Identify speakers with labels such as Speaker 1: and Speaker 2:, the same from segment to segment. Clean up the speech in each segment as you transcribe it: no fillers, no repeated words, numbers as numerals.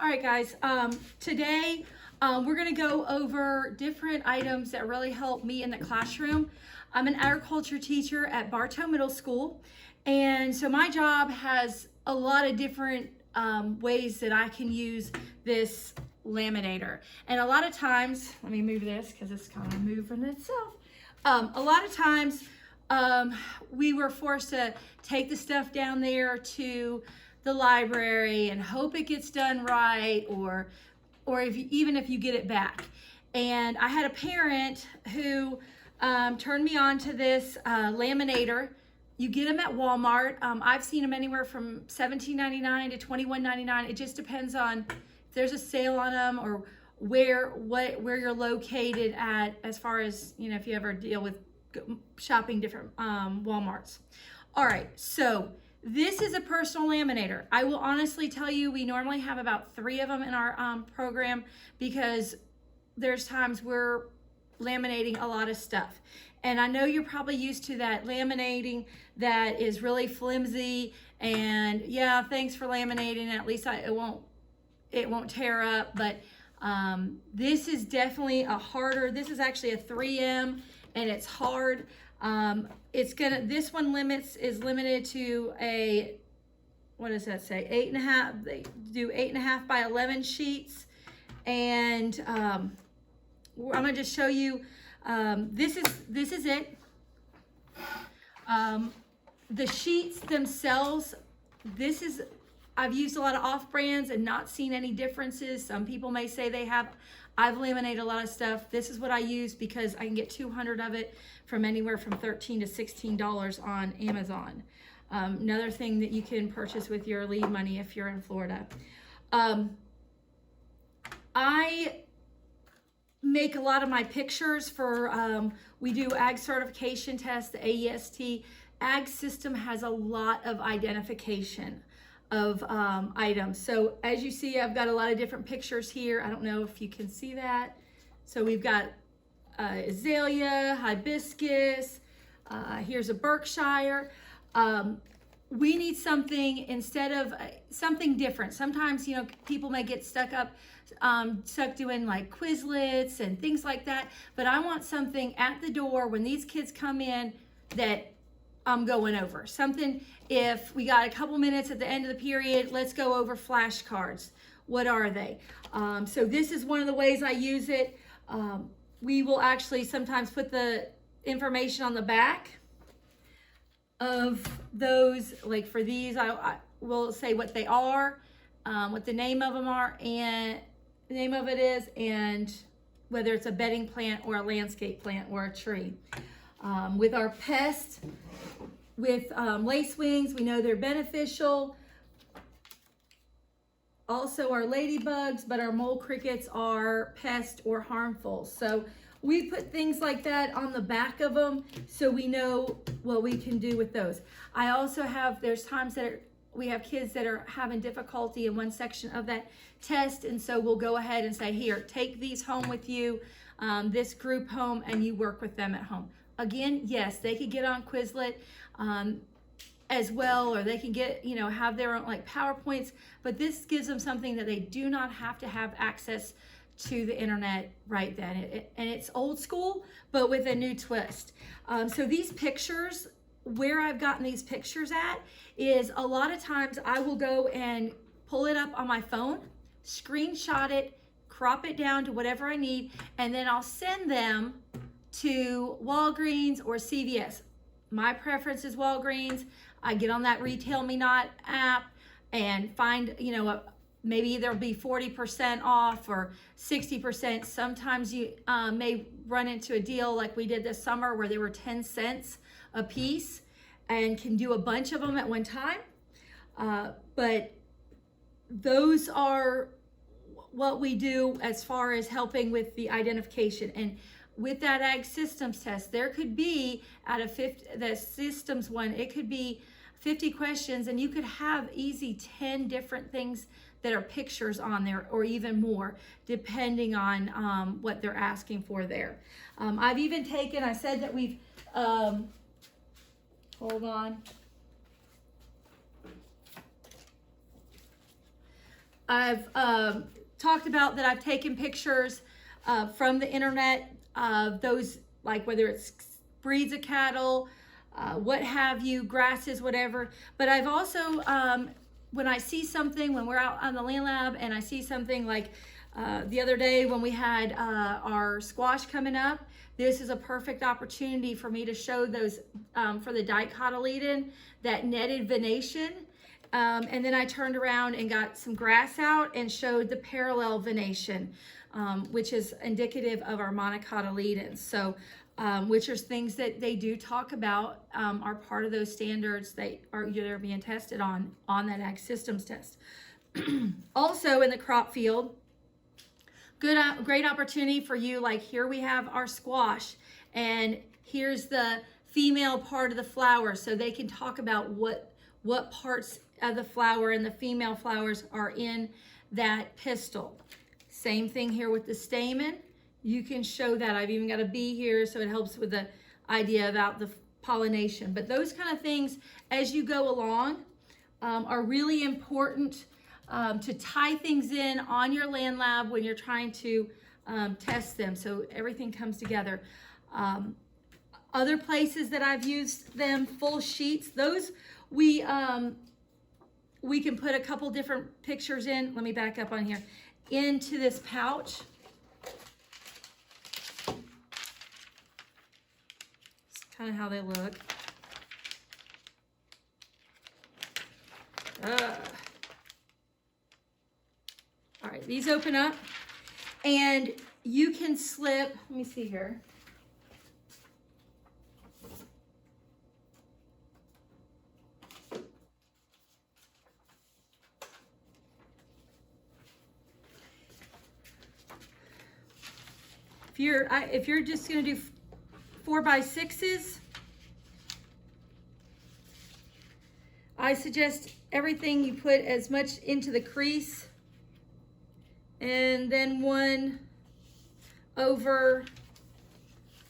Speaker 1: All right, guys, today we're going to go over different items that really help me in the classroom. I'm an agriculture teacher at Bartow Middle School, and so my job has a lot of different ways that I can use this laminator. And a lot of times, let me move this because it's kind of moving itself. A lot of times we were forced to take the stuff down there to the library and hope it gets done right, or even if you get it back. And I had a parent who turned me on to this laminator. You get them at Walmart. I've seen them anywhere from $17.99 to $21.99. It just depends on if there's a sale on them or where you're located at, as far as, you know, if you ever deal with shopping different Walmarts. All right, so this is a personal laminator. I will honestly tell you, we normally have about 3 of them in our program because there's times we're laminating a lot of stuff. And I know you're probably used to that laminating that is really flimsy, and yeah, thanks for laminating. At least it won't tear up. But this is definitely a harder. This is actually a 3M, and it's hard. This one is limited to a, what does that say? 8.5. They do 8.5 by 11 sheets, and I'm gonna just show you. This is it. The sheets themselves. I've used a lot of off brands and not seen any differences. Some people may say they have. I've laminated a lot of stuff. This is what I use because I can get 200 of it from anywhere from $13 to $16 on Amazon. Another thing that you can purchase with your lead money if you're in Florida. I make a lot of my pictures for, we do ag certification tests, the AEST. Ag system has a lot of identification of items. So as you see, I've got a lot of different pictures here. I don't know if you can see that. So we've got azalea, hibiscus, here's a Berkshire. We need something instead of something different. Sometimes, you know, people may get stuck doing like Quizlets and things like that, but I want something at the door when these kids come in that I'm going over. Something, if we got a couple minutes at the end of the period, let's go over flashcards. What are they? So this is one of the ways I use it. We will actually sometimes put the information on the back of those. Like for these, I will say what they are, what the name of them are, and the name of it is, and whether it's a bedding plant or a landscape plant or a tree. With our pests, with lace wings, we know they're beneficial. Also our ladybugs, but our mole crickets are pest or harmful. So we put things like that on the back of them so we know what we can do with those. I also have, there's times that we have kids that are having difficulty in one section of that test, and so we'll go ahead and say, here, take these home with you, this group home, and you work with them at home. Again, yes, they could get on Quizlet as well, or they can get, you know, have their own like PowerPoints, but this gives them something that they do not have to have access to the internet right then. And it's old school, but with a new twist. So these pictures, where I've gotten these pictures at is a lot of times I will go and pull it up on my phone, screenshot it, crop it down to whatever I need, and then I'll send them to Walgreens or CVS. My preference is Walgreens. I get on that Retail Me Not app and find, you know, maybe there'll be 40% off or 60%. Sometimes you may run into a deal like we did this summer where there were 10 cents a piece and can do a bunch of them at one time. But those are what we do as far as helping with the identification. And with that ag systems test, there could be out of 50, the systems one, it could be 50 questions, and you could have easy 10 different things that are pictures on there, or even more, depending on what they're asking for there. I've even taken, I said that we've, hold on. I've talked about that I've taken pictures from the internet of those, like whether it's breeds of cattle, what have you, grasses, whatever. But I've also, when I see something, when we're out on the land lab and I see something like the other day when we had our squash coming up, this is a perfect opportunity for me to show those for the dicotyledon, that netted venation. And then I turned around and got some grass out and showed the parallel venation, which is indicative of our monocotyledons. So, which are things that they do talk about, are part of those standards that are either being tested on that Ag Systems test. Also in the crop field, great opportunity for you, like here we have our squash and here's the female part of the flower, so they can talk about what parts of the flower and the female flowers are in that pistil. Same thing here with the stamen. You can show that. I've even got a bee here, so it helps with the idea about the pollination. But those kind of things, as you go along, are really important to tie things in on your land lab when you're trying to test them, so everything comes together. Other places that I've used them, full sheets, those we can put a couple different pictures in. Let me back up on here. Into this pouch. It's kind of how they look. All right, these open up and you can slip, let me see here. If you're just gonna do 4x6s, I suggest everything you put as much into the crease and then one over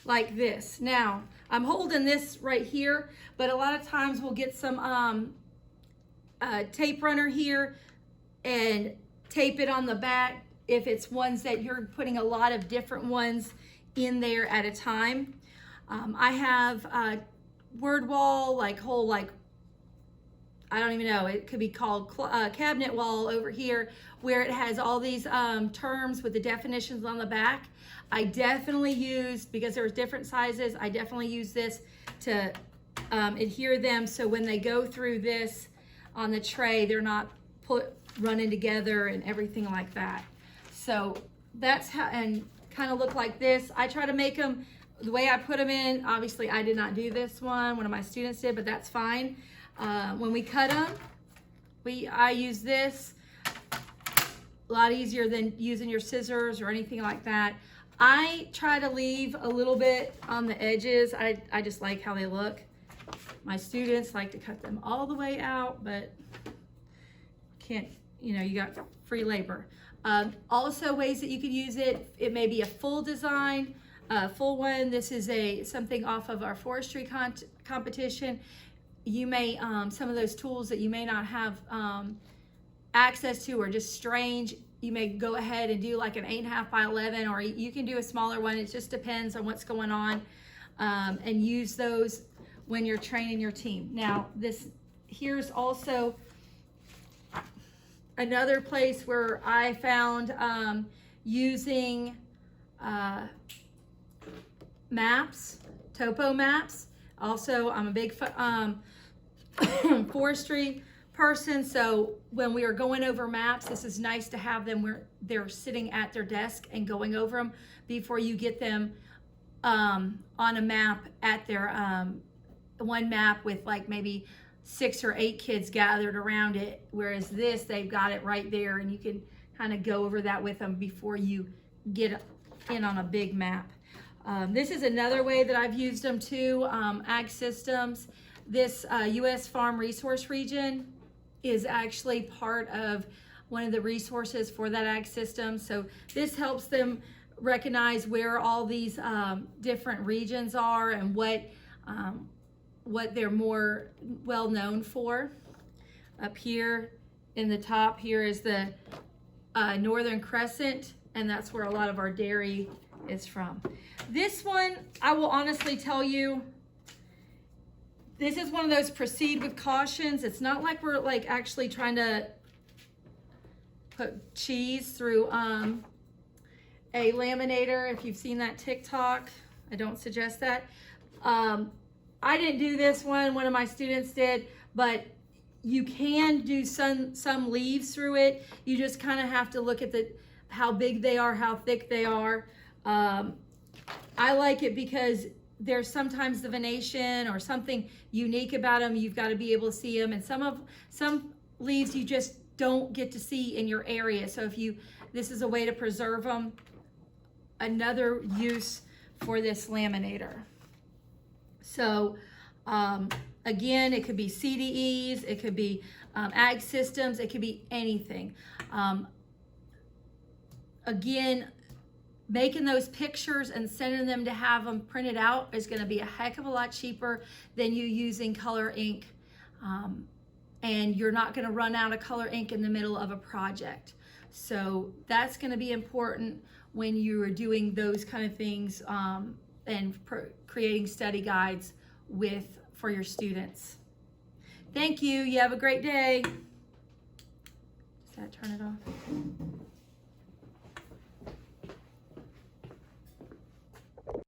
Speaker 1: like this. Now, I'm holding this right here, but a lot of times we'll get some tape runner here and tape it on the back if it's ones that you're putting a lot of different ones in there at a time. I have a word wall, like whole, like, I don't even know, it could be called cabinet wall over here, where it has all these terms with the definitions on the back. I definitely use, because there's different sizes, I definitely use this to adhere them, so when they go through this on the tray, they're not running together and everything like that. So that's how, and kind of look like this. I try to make them the way I put them in. Obviously I did not do this one of my students did, but that's fine. When we cut them, I use this. A lot easier than using your scissors or anything like that. I try to leave a little bit on the edges. I just like how they look. My students like to cut them all the way out, but can't, you know, you got free labor. Also ways that you could use it, it may be a full design, full one. This is something off of our forestry competition. You may, some of those tools that you may not have access to or just strange, you may go ahead and do like an 8.5 by 11, or you can do a smaller one. It just depends on what's going on, and use those when you're training your team. Now here's also another place where I found using maps, topo maps. Also, I'm a big forestry person, so when we are going over maps, this is nice to have them where they're sitting at their desk and going over them before you get them on a map at their one map with like maybe 6 or 8 kids gathered around it, whereas this, they've got it right there and you can kind of go over that with them before you get in on a big map. This is another way that I've used them too. Ag Systems, this U.S. Farm Resource Region is actually part of one of the resources for that Ag System. So this helps them recognize where all these different regions are and what they're more well known for. Up here in the top here is the Northern Crescent, and that's where a lot of our dairy is from. This one, I will honestly tell you, this is one of those proceed with cautions. It's not like we're like actually trying to put cheese through a laminator. If you've seen that TikTok, I don't suggest that. I didn't do this one of my students did, but you can do some leaves through it. You just kind of have to look at how big they are, how thick they are. I like it because there's sometimes the venation or something unique about them. You've got to be able to see them, and some leaves you just don't get to see in your area. So this is a way to preserve them. Another use for this laminator. So again, it could be CDEs, it could be ag systems, it could be anything. Again, making those pictures and sending them to have them printed out is going to be a heck of a lot cheaper than you using color ink. And you're not going to run out of color ink in the middle of a project. So that's going to be important when you are doing those kind of things and creating study guides for your students. Thank you. You have a great day. Does that turn it off?